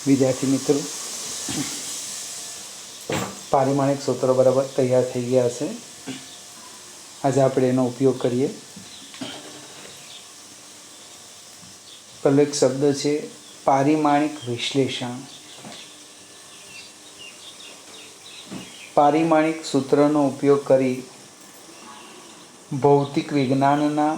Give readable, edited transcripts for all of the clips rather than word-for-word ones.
विद्यार्थी मित्रों, पारिमाणिक सूत्र बराबर तैयार थई गया है। आज આપણે એનો ઉપયોગ કરીએ। પહેલો એક શબ્દ છે પારિમાણિક વિશ્લેષણ। પારિમાણિક સૂત્રનો ઉપયોગ કરી ભૌતિક વિજ્ઞાનના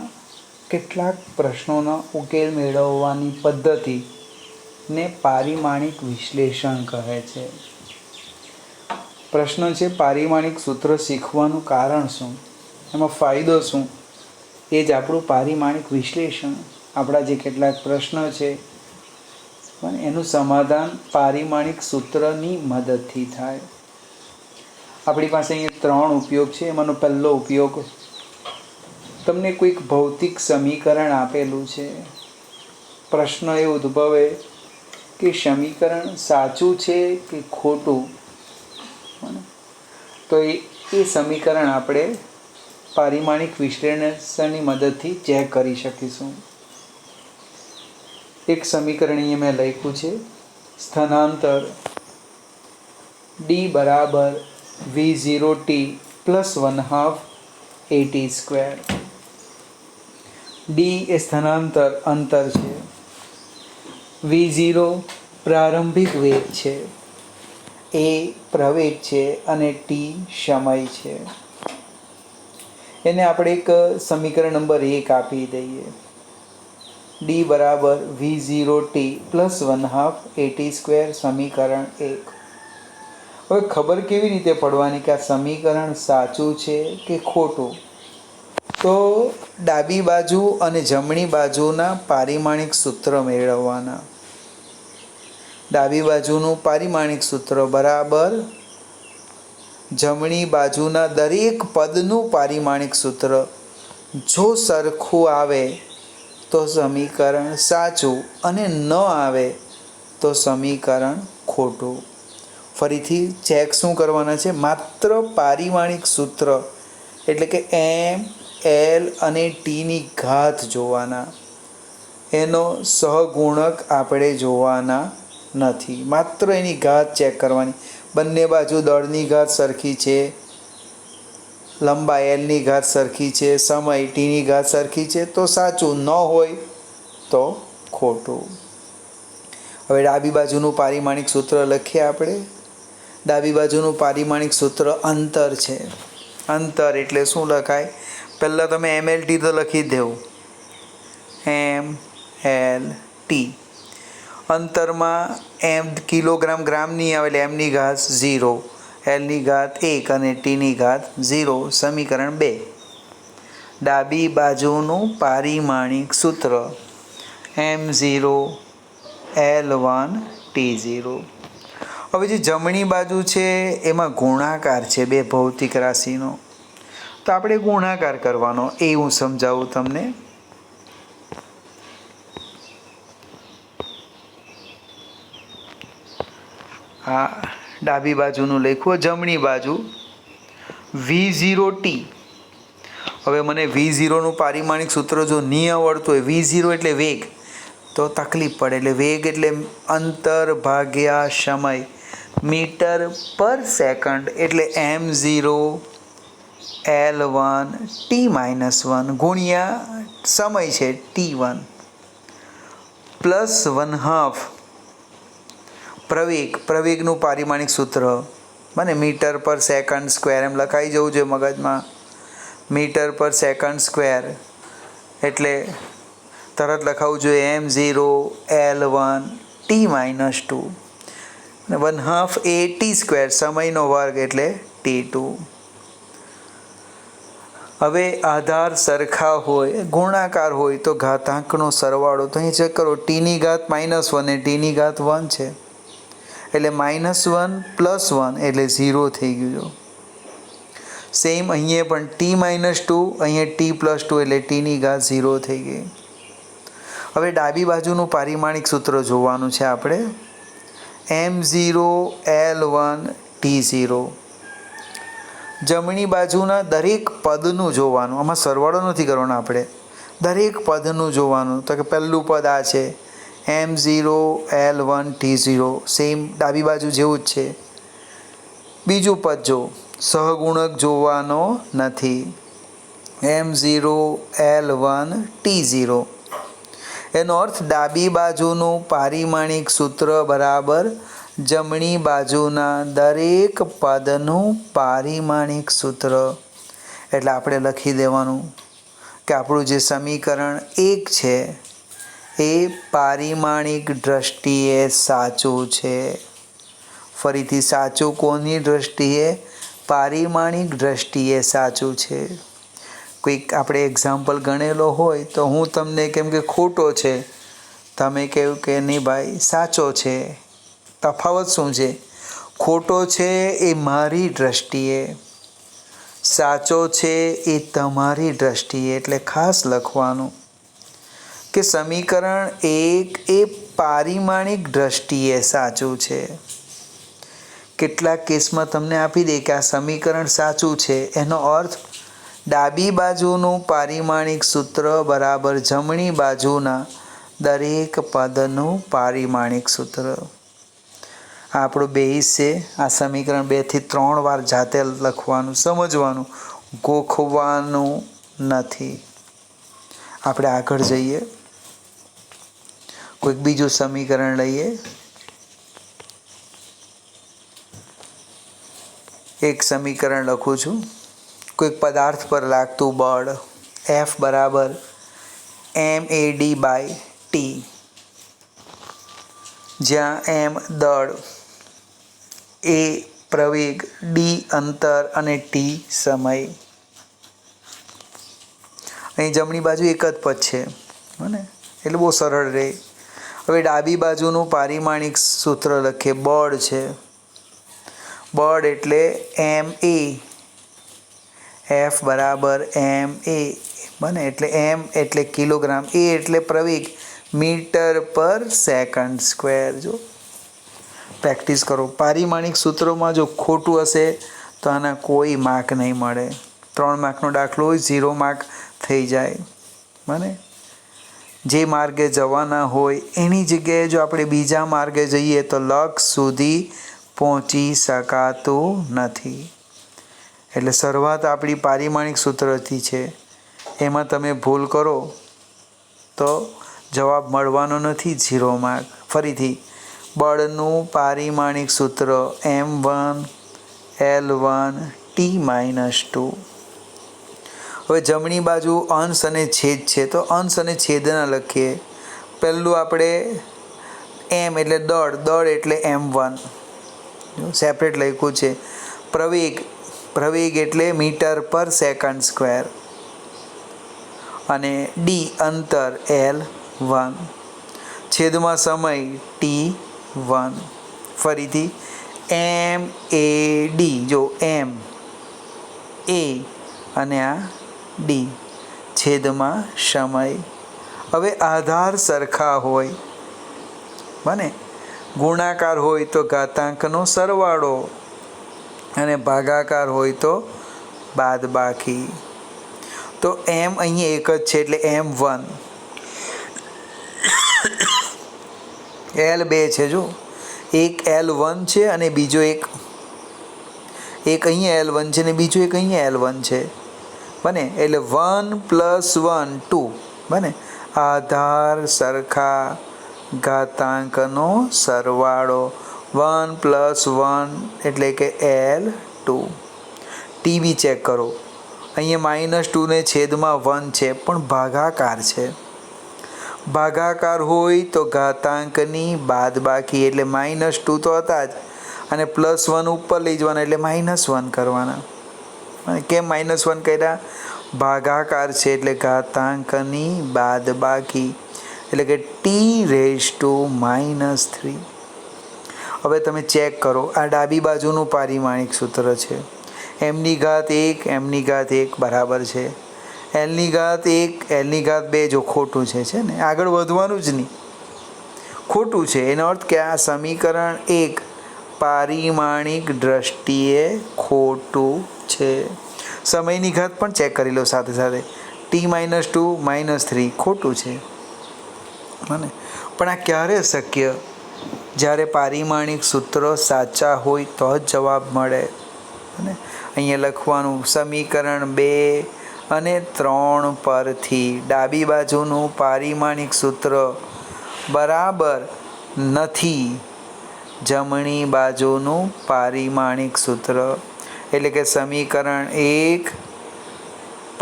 કેટલાક પ્રશ્નોનો ઉકેલ મેળવવાની પદ્ધતિને પારિમાણિક વિશ્લેષણ કહે છે। પ્રશ્ન છે પારિમાણિક સૂત્ર શીખવાનું કારણ શું, એમાં ફાયદો શું, એ જ આપણું પારિમાણિક વિશ્લેષણ। આપણા જે કેટલાક પ્રશ્નો છે પણ એનું સમાધાન પારિમાણિક સૂત્રની મદદથી થાય। આપણી પાસે અહીંયા 3 ઉપયોગ છે। એમાંનો પહેલો ઉપયોગ, તમને કોઈક ભૌતિક સમીકરણ આપેલું છે, પ્રશ્ન એ ઉદ્ભવે કે સમીકરણ સાચું છે કે ખોટું, તો એ સમીકરણ આપણે પારિમાણિક વિશ્લેષણની મદદથી ચેક કરી શકીશું। એક સમીકરણ અહીંયા મેં લખ્યું છે, સ્થાનાંતર d બરાબર v0t પ્લસ 1/2 at²। d એ સ્થાનાંતર અંતર છે, v0 પ્રારંભિક વેગ છે, a પ્રવેગ છે અને t સમય છે। એને આપણે એક સમીકરણ નંબર 1 આપી દઈએ, d બરાબર v0t પ્લસ 1/2 at² સમીકરણ 1। હવે ખબર કેવી રીતે પડવાની કે આ સમીકરણ સાચું છે કે ખોટું? તો ડાબી બાજુ અને જમણી બાજુના પારિમાણિક સૂત્ર મેળવવાના। ડાબી બાજુનું પારિમાણિક સૂત્ર બરાબર જમણી બાજુના દરેક પદનું પારિમાણિક સૂત્ર જો સરખું આવે તો સમીકરણ સાચું અને ન આવે તો સમીકરણ ખોટું। ફરીથી ચેક શું કરવાના છે? માત્ર પારિમાણિક સૂત્ર એટલે કે m, l અને tની ઘાત જોવાના, એનો સહગુણક આપણે જોવાના નથી, માત્ર એની ઘાત ચેક કરવાની। બંને બાજુ દળની ઘાત સરખી છે, લંબાઈ એલની ઘાત સરખી છે, સમય ટીની ઘાત સરખી છે તો સાચું, ન હોય તો ખોટું। હવે ડાબી બાજુનું પારિમાણિક સૂત્ર લખીએ આપણે। ડાબી બાજુનું પારિમાણિક સૂત્ર અંતર છે। અંતર એટલે શું લખાય? પહેલાં તમે mlt તો લખી જ દેવું, mlt। અંતરમાં m કિલોગ્રામ ગ્રામ નહીં આવે એટલે mની ઘાત 0, lની ઘાત 1 અને tની ઘાત 0, સમીકરણ 2। ડાબી બાજુનું પારિમાણિક સૂત્ર m0 l1 t0। હવે જે જમણી બાજુ છે એમાં ગુણાકાર છે બે ભૌતિક રાશિનો, તો આપણે ગુણાકાર કરવાનો, એ હું સમજાવું તમને। આ ડાબી બાજુનું લખો, જમણી બાજુ v0t। હવે મને v0નું પારિમાણિક સૂત્ર જો નહીં આવડતું હોય, v0 એટલે વેગ, તો તકલીફ પડે। એટલે વેગ એટલે અંતર ભાગ્યા સમય, મીટર પર સેકન્ડ, એટલે m0 l1 t-1 ગુણ્યા સમય છે t1 પ્લસ 1/2 પ્રવેગ, પ્રવેગનું પારિમાણિક સૂત્ર મને મીટર પર સેકન્ડ સ્ક્વેર એમ લખાઈ જવું જોઈએ મગજમાં, મીટર પર સેકન્ડ સ્ક્વેર એટલે તરત લખાવું જોઈએ m0 l1 t-2 અને 1/2 at², સમયનો વર્ગ એટલે t2। હવે આધાર સરખા હોય, ગુણાકાર હોય તો ઘાતાંકનો સરવાળો, તો અહીં ચેક કરો, tની ઘાત -1 અને tની ઘાત 1 છે એટલે -1 પ્લસ 1 એટલે 0 થઈ ગયું। સેમ અહીંયા પણ t-2, અહીંયા t+2 એટલે tની ઘાત 0 થઈ ગઈ। હવે ડાબી બાજુનું પારિમાણિક સૂત્ર જોવાનું છે આપણે, m0 l1 t0। જમણી બાજુના દરેક પદનું જોવાનું, આમાં સરવાળો નથી કરવાનો આપણે, દરેક પદનું જોવાનું। તો કે પહેલું પદ આ છે M0L1T0 સેમ ડાબી બાજુ જેવું જ છે. બીજું પદ જો સહગુણક જોવાનો નથી. M0L1T0 એનો અર્થ ડાબી બાજુનું પારિમાણિક સૂત્ર બરાબર જમણી બાજુના દરેક પદનું પારિમાણિક સૂત્ર. એટલે આપણે લખી દેવાનું કે આપણું જે સમીકરણ 1 છે એ પારિમાણિક દ્રષ્ટિએ સાચું છે. ફરીથી સાચું કોની દ્રષ્ટિએ? પારિમાણિક દ્રષ્ટિએ સાચું છે. કોઈક આપણે એક્ઝામ્પલ ગણેલો હોય તો હું તમને કેમ કે ખોટો છે, તમે કહ્યું કે નહીં ભાઈ સાચો છે. તફાવત શું છે? ખોટો છે એ મારી દ્રષ્ટિએ, સાચો છે એ તમારી દ્રષ્ટિએ. એટલે ખાસ લખવાનું કે સમીકરણ 1 એ પારિમાણિક દ્રષ્ટિએ સાચું છે. કેટલાક કેસમાં તમને આપી દે કે આ સમીકરણ સાચું છે, એનો અર્થ ડાબી બાજુનું પારિમાણિક સૂત્ર બરાબર જમણી બાજુના દરેક પદનું પારિમાણિક સૂત્ર. આપણું બેઝ છે. આ સમીકરણ 2 થી 3 વાર જાતે લખવાનું, સમજવાનું, ગોખવાનું નથી. આપણે આગળ જઈએ, કોઈક બીજું સમીકરણ લઈએ. એક સમીકરણ લખું છું. કોઈક પદાર્થ પર લાગતું બળ F બરાબર MAD/T, જ્યાં M દળ, A પ્રવેગ, D અંતર અને T સમય. અહીં જમણી બાજુ એક જ પદ છે ને, એટલે બહુ સરળ રહે. હવે ડાબી બાજુનું પારિમાણિક સૂત્ર લખીએ. બળ છે, બળ એટલે MA, F બરાબર MA બને એટલે M એટલે કિલોગ્રામ, A એટલે પ્રવેગ, મીટર પર સેકન્ડ સ્ક્વેર. જો પ્રેક્ટિસ કરો. પારિમાણિક સૂત્રોમાં જો ખોટું હશે તો આના કોઈ માર્ક નહીં મળે. 3 માર્કનો દાખલો હોય 0 માર્ક થઈ જાય. બને જે માર્ગે જવાના હોય એની જગ્યાએ જો આપણે બીજા માર્ગે જઈએ તો લક્ષ્ય સુધી પહોંચી શકાતું નથી. એટલે શરૂઆત આપણી પારિમાણિક સૂત્રથી છે. એમાં તમે ભૂલ કરો તો જવાબ મળવાનો નથી, 0 માર્ક. ફરીથી બળનું પારિમાણિક સૂત્ર M1L1T-2. હવે જમણી બાજુ અંશ અને છેદ છે તો અંશ અને છેદના લખીએ. પહેલું આપણે M એટલે દળ, દળ એટલે M1 સેપરેટ લખ્યું છે. પ્રવેગ, પ્રવેગ એટલે મીટર પર સેકન્ડ સ્ક્વેર, અને D અંતર L1, છેદમાં સમય T1. ફરીથી MAD, જો M A અને આ D, છેદમાં સમય. હવે આધાર સરખા હોય, બને ગુણાકાર હોય તો ઘાતાંકનો સરવાળો અને ભાગાકાર હોય તો બાદબાકી. તો M અહીં એક જ છે એટલે M1, L2 છે. જો એક L1 છે અને બીજો એક અહીંયા L1 છે ને બીજો એક અહીંયા L1 છે. બને એટલે 1 + 1 2. બને આધાર સરખા ઘાતાંકનો સરવાળો 1 + 1 એટલે કે L2. ટીવી ચેક કરો. અહીંયા -2 ને છેદમાં 1 છે પણ ભાગાકાર છે. ભાગાકાર હોય તો ઘાતાંકની બાદબાકી એટલે -2 તો હતા જ અને +1 ઉપર લઈ જવાના એટલે -1 કરવાના. કેમ -1 કર્યા? ભાગાકાર છે એટલે ઘાતાંકની બાદબાકી એટલે કે T⁻−3. હવે તમે ચેક કરો. આ ડાબી બાજુનું પારિમાણિક સૂત્ર છે. m⁻1 m⁻1 બરાબર છે l⁻1 l⁻2. જો ખોટું છે ને આગળ વધવાનું જ નહીં, ખોટું છે. એનો અર્થ કે આ સમીકરણ 1 પારિમાણિક દ્રષ્ટિએ ખોટું છે. સમયની ઘાત પણ ચેક કરી લો સાથે સાથે. T-2 -3 ખોટું છે. અને પણ આ ક્યારે શક્ય? જ્યારે પારિમાણિક સૂત્રો સાચા હોય તો જ જવાબ મળે. અને અહીંયા લખવાનું સમીકરણ 2 અને 3 પરથી ડાબી બાજુનું પારિમાણિક સૂત્ર બરાબર નથી જમણી બાજુનું પારિમાણિક સૂત્ર. એટલે કે સમીકરણ 1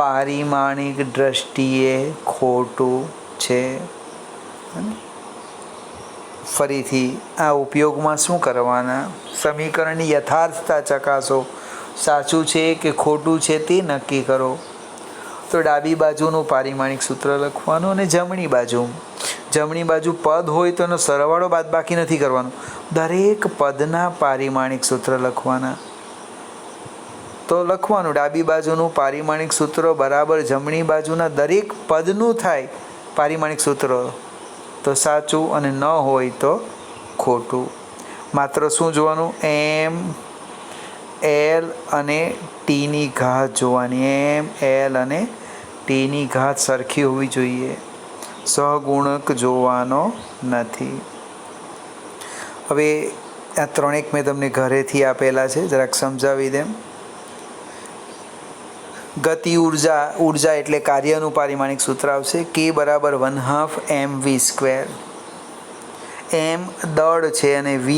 પારિમાણિક દ્રષ્ટિએ ખોટું છે. ફરીથી આ ઉપયોગમાં શું કરવાના? સમીકરણની યથાર્થતા ચકાસો. સાચું છે કે ખોટું છે તે નક્કી કરો. તો ડાબી બાજુનું પારિમાણિક સૂત્ર લખવાનું અને જમણી બાજુ પદ હોય તો એનો સરવાળો બાદબાકી નથી કરવાનો. દરેક પદના પારિમાણિક સૂત્ર લખવાના. તો લખવાનું ડાબી બાજુનું પારિમાણિક સૂત્ર બરાબર જમણી બાજુના દરેક પદનું થાય પારિમાણિક સૂત્ર તો સાચું અને ન હોય તો ખોટું. માત્ર શું જોવાનું? એમ એલ અને ટીની ઘાત જોવાની. એમ એલ અને ટીની ઘાત સરખી હોવી જોઈએ. સહગુણક જોવાનો નથી. હવે આ ત્રણેક મેં તમને ઘરેથી આપેલા છે, જરાક સમજાવી દેમ. ગતિ ઉર્જા એટલે કાર્યનું પારિમાણિક સૂત્ર આવશે K બરાબર 1/2 mv². m દળ છે અને v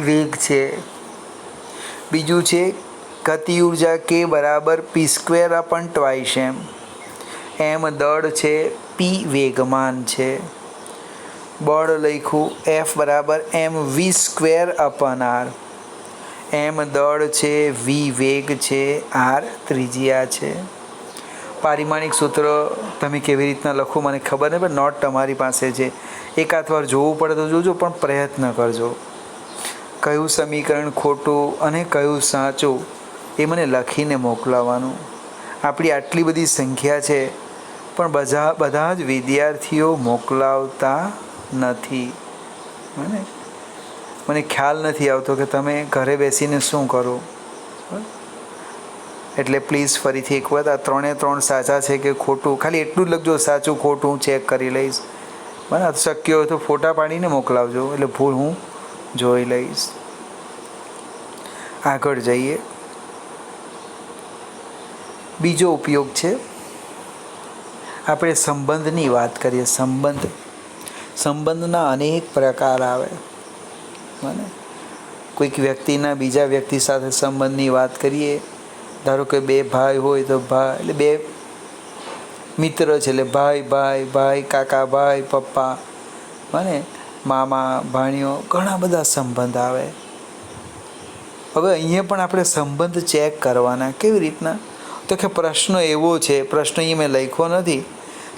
વેગ છે. બીજું છે ગતિ ઉર્જા K બરાબર p²/2 m. m દળ છે, p વેગમાન છે. બળ લખ્યું F બરાબર mv²/r. m દળ છે, v વેગ છે, r ત્રિજ્યા છે. પારિમાણિક સૂત્ર તમે કેવી રીતના લખો મને ખબર નહીં, પણ નોટ તમારી પાસે છે. એકાદ વાર જોવું પડે તો જોજો, પણ પ્રયત્ન કરજો. કયું સમીકરણ ખોટું અને કયું સાચું એ મને લખીને મોકલાવાનું. આપણી આટલી બધી સંખ્યા છે પણ બધા જ વિદ્યાર્થીઓ મોકલાવતા નથી. મને ખ્યાલ નથી આવતો કે તમે ઘરે બેસીને શું કરો. એટલે પ્લીઝ ફરીથી એકવાર આ 3 સાચા છે કે ખોટું ખાલી એટલું જ લખજો. સાચું ખોટું હું ચેક કરી લઈશ. બરાબર, શક્ય હોય તો ફોટા પાડીને મોકલાવજો એટલે ભૂલ હું જોઈ લઈશ. આગળ જઈએ. બીજો ઉપયોગ છે, આપણે સંબંધની વાત કરીએ. સંબંધના અનેક પ્રકાર આવે. બરાબર, કોઈક વ્યક્તિના બીજા વ્યક્તિ સાથે સંબંધની વાત કરીએ. ધારો કે 2 ભાઈ હોય તો ભાઈ એટલે 2 મિત્ર છે એટલે ભાઈ, કાકા ભાઈ, પપ્પા, અને મામા ભાણિયો, ઘણા બધા સંબંધ આવે. હવે અહીંયા પણ આપણે સંબંધ ચેક કરવાના. કેવી રીતના? તો કે પ્રશ્ન એવો છે, પ્રશ્ન અહીં મેં લખ્યો નથી,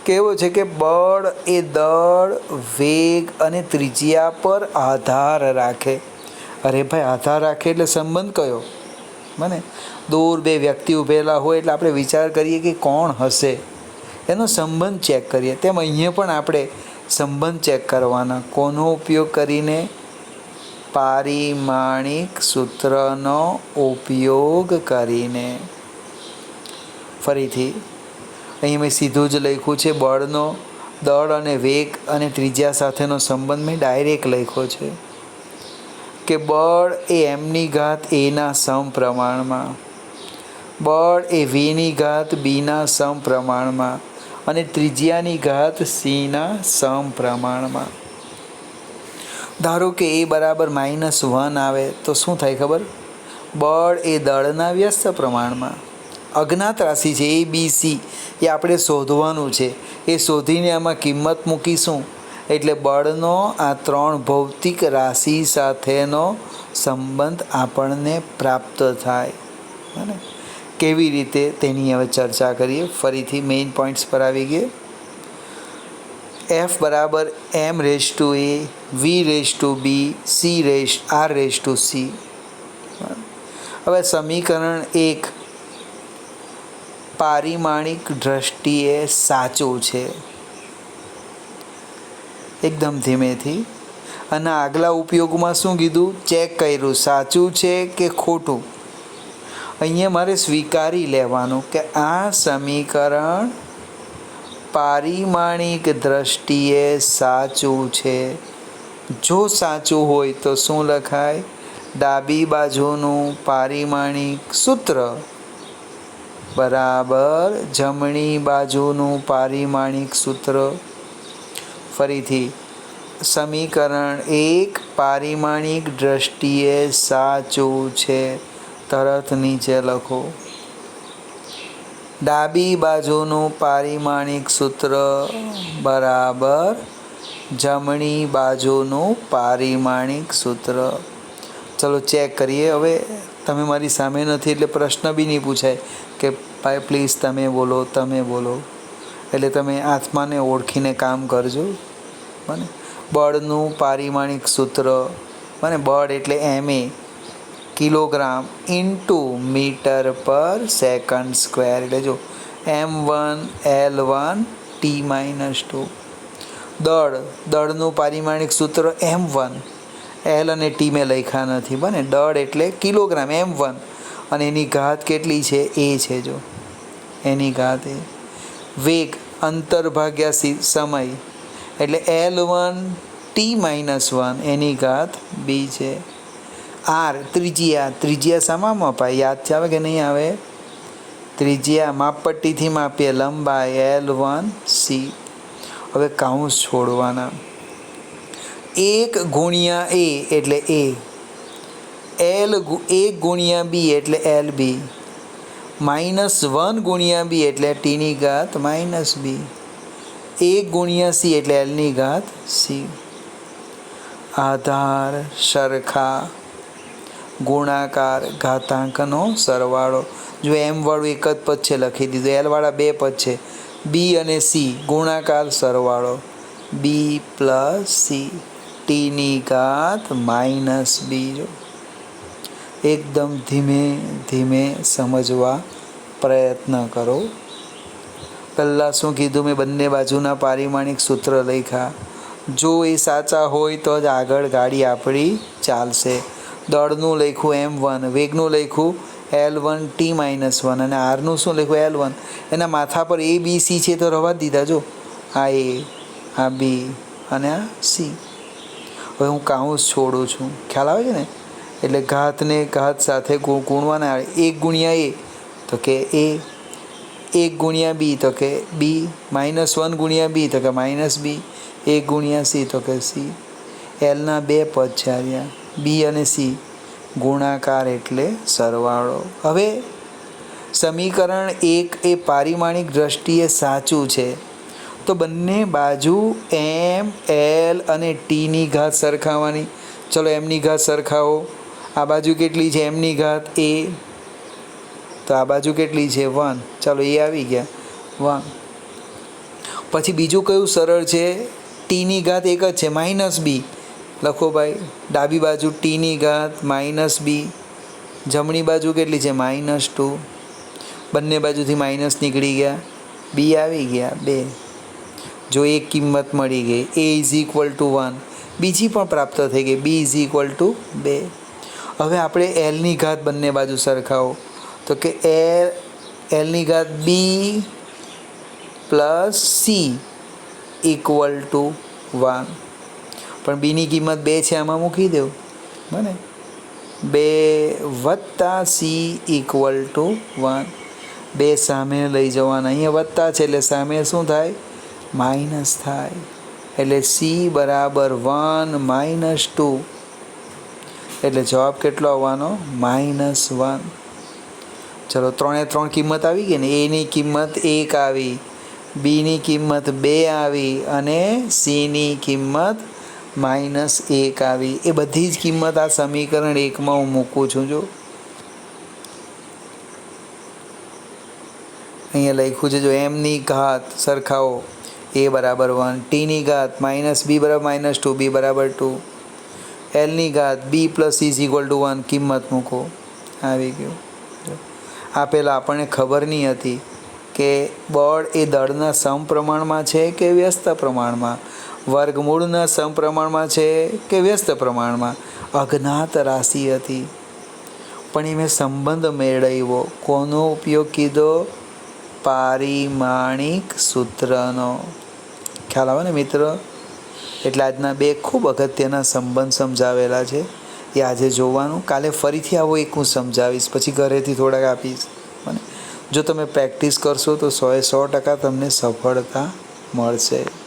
કે એવો છે કે બળ એ દળ, વેગ અને ત્રિજ્યા પર આધાર રાખે. અરે ભાઈ, આધાર રાખે એટલે સંબંધ કયો? મને દૂર 2 વ્યક્તિ ઊભેલા હોય એટલે આપણે વિચાર કરીએ કે કોણ હશે, એનો સંબંધ ચેક કરીએ. તેમ અહીંયા પણ આપણે સંબંધ ચેક કરવાના. કોનો ઉપયોગ કરીને? પારિમાણિક સૂત્રનો ઉપયોગ કરીને. ફરીથી અહીં મેં સીધું જ લખ્યું છે, બળનો દળ અને વેગ અને ત્રિજ્યા સાથેનો સંબંધ મેં ડાયરેક્ટ લખ્યો છે કે બળ એ mની ઘાત a ના સમપ્રમાણમાં, બળ એ vની ઘાત bના સમપ્રમાણમાં અને ત્રિજ્યાની ઘાત cના સમપ્રમાણમાં. ધારો કે a બરાબર -1 આવે તો શું થાય ખબર? બળ એ દળના વ્યસ્ત પ્રમાણમાં. અજ્ઞાત રાશિ છે a b c, એ આપણે શોધવાનું છે. એ શોધીને આમાં કિંમત મૂકીશું એટલે બળનો આ 3 ભૌતિક રાશિ સાથેનો સંબંધ આપણને પ્રાપ્ત થાય. બરાબર, કેવી રીતે તેની હવે ચર્ચા કરીએ. ફરીથી મેઇન પોઈન્ટ્સ પર આવી ગયે. F બરાબર m⁴ v⁴b c⁴c. હવે સમીકરણ 1 પારિમાણિક દ્રષ્ટિએ સાચું છે. એકદમ ધીમેથી. અને આગલા ઉપયોગમાં શું કીધું? ચેક કર્યું, સાચું છે કે ખોટું. અહીંયા મારે સ્વીકારી લેવાનું કે આ સમીકરણ પારિમાણિક દ્રષ્ટિએ સાચું છે. જો સાચું હોય તો શું લખાય? ડાબી બાજુનું પારિમાણિક સૂત્ર બરાબર જમણી બાજુનું પારિમાણિક સૂત્ર. ફરીથી, સમીકરણ 1 પારિમાણિક દ્રષ્ટિએ સાચું છે. તરત નીચે લખો. ડાબી બાજુનું પારિમાણિક સૂત્ર બરાબર જમણી બાજુનું પારિમાણિક સૂત્ર. ચલો ચેક કરીએ. હવે તમે મારી સામે નથી એટલે પ્રશ્ન બી નહીં પૂછાય કે ભાઈ પ્લીઝ તમે બોલો, તમે બોલો. એટલે તમે આત્માને ઓળખીને કામ કરજો. બને બળનું પારિમાણિક સૂત્ર, બને બળ એટલે MA કિલોગ્રામ ઇન્ટુ મીટર પર સેકન્ડ સ્ક્વેર. એટલે જો M1 L1 T-2. દળનું પારિમાણિક સૂત્ર M1, L અને T મેં લખ્યા નથી. બને દળ એટલે કિલોગ્રામ M1 અને એની ઘાત કેટલી છે? A છે. જો એની ઘાત A. વેગ અંતર ભાગ્યા સમય એટલે L1 T-1 એની ઘાત B છે. R ત્રિજ્યા શામાં મપાય? યાદ છે આવે કે નહીં આવે? ત્રિજ્યા માપપટ્ટીથી માપીએ લંબાઈ L1 C. હવે કાઉન્સ છોડવાના. 1 ગુણ્યા A એટલે A, L 1 ગુણ્યા B એટલે LB, -1 ગુણ્યા B એટલે T-2 -B, 1 ગુણ્યા C એટલે L-2 C. આધાર સરખા ગુણાકાર ઘાતાંકનો સરવાળો. જો M વાળું એક જ પદ છે લખી દીધું, L વાળા બે પદ છે. B અને C ગુણાકાર સરવાળો B + C T-2 -B. જો એકદમ ધીમે ધીમે સમજવા પ્રયત્ન કરો. પહેલાં શું કીધું મેં? બંને બાજુના પારિમાણિક સૂત્ર લખ્યા. જો એ સાચા હોય તો જ આગળ ગાડી આપણી ચાલશે. દળનું લખ્યું M1, વેગનું લખ્યું L1 T-1 અને આરનું શું લખ્યું L1. એના માથા પર A B C છે તો રવા દીધા. જો આ A, આ B અને આ C. હવે હું કાઉન્સ છોડું છું. ખ્યાલ આવે છે ને? એટલે ઘાતને ઘાત સાથે ગુણવાના આવે. 1 ગુણ્યા A તો કે A, 1 ગુણ્યા B તો કે B, -1 ગુણ્યા B તો કે -B, 1 ગુણ્યા C તો કે C. Lના બે પદ છે આવ્યા B અને C. ગુણાકાર એટલે સરવાળો. હવે સમીકરણ 1 એ પારિમાણિક દ્રષ્ટિએ સાચું છે તો બંને બાજુ M, L અને T-ની ઘાત સરખાવવાની. ચલો એમની ઘાત સરખાવો. આ બાજુ કેટલી છે? એમની ઘાત A, તો આ બાજુ કેટલી છે? 1. ચાલો એ આવી ગયા 1. પછી બીજું કયું સરળ છે? T-ની ઘાત એક જ છે -B. લખો ભાઈ. ડાબી બાજુ T-ની ઘાત -B, જમણી બાજુ કેટલી છે? -2. બંને બાજુથી માઇનસ નીકળી ગયા, B આવી ગયા 2. જો એક કિંમત મળી ગઈ A = 1, બીજી પણ પ્રાપ્ત થઈ ગઈ B = 2. હવે આપણે Lની ઘાત બંને બાજુ સરખાવો તો કે Lની ઘાત B + C = 1. પણ બીની કિંમત 2 છે, આમાં મૂકી દેવું. બને 2 + C = 1. 2 સામે લઈ જવાના. અહીંયા વત્તા છે એટલે સામે શું થાય? માઇનસ થાય. એટલે C = 1 - 2. એટલે જવાબ કેટલો આવવાનો? -1. ચલો 3 એ 3 કિંમત આવી ગઈ ને. Aની કિંમત 1 આવી, Bની કિંમત 2 આવી અને Cની કિંમત -1 આવી. એ બધી જ કિંમત આ સમીકરણ 1માં હું મૂકું છું. જો અહીંયા લખ્યું છે. જો Mની ઘાત સરખાવો A = 1, T-ની ઘાત -B = -2, B = 2, Lની ઘાત B + C = 1. કિંમત મૂકો. આવી ગયું. આ પહેલાં આપણને ખબર નહીં હતી કે બળ એ દળના સમપ્રમાણમાં છે કે વ્યસ્ત પ્રમાણમાં, વર્ગમૂળના સમપ્રમાણમાં છે કે વ્યસ્ત પ્રમાણમાં. અજ્ઞાત રાશિ હતી પણ એ મેં સંબંધ મેળવ્યો. કોનો ઉપયોગ કીધો? પારિમાણિક સૂત્રનો ખ્યાલ આવે ને મિત્ર? એટલે આજના બે ખૂબ અગત્યના સંબંધ સમજાવેલા છે, એ આજે જોવાનું. કાલે ફરીથી આવો એક હું સમજાવીશ, પછી ઘરેથી થોડાક આપીશ. અને જો તમે પ્રેક્ટિસ કરશો તો 100% તમને સફળતા મળશે.